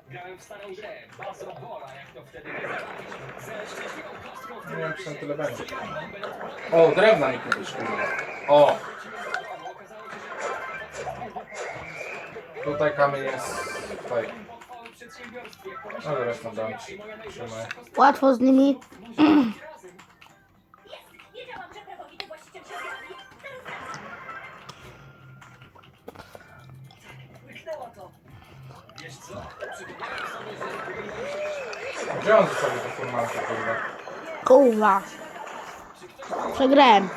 Grałem w starą grę, Basobola, jak to wtedy nazywaliśmy. Ze szczęśliwą kostką w Nie wiem, czy tam tyle będzie. O, O, drewna nie kupisz, kurwa. O! Tutaj kamień jest... Tutaj. No zresztą dam ci. Trzymaj. Łatwo z nimi. Wiedziałam, że prawowity właściciel się zjawi. Łyknęło to. wiesz co? Przypomniałem sobie, że Gdzie on zostawił tę formalkę, kurwa? Kurwa. Przegrałem.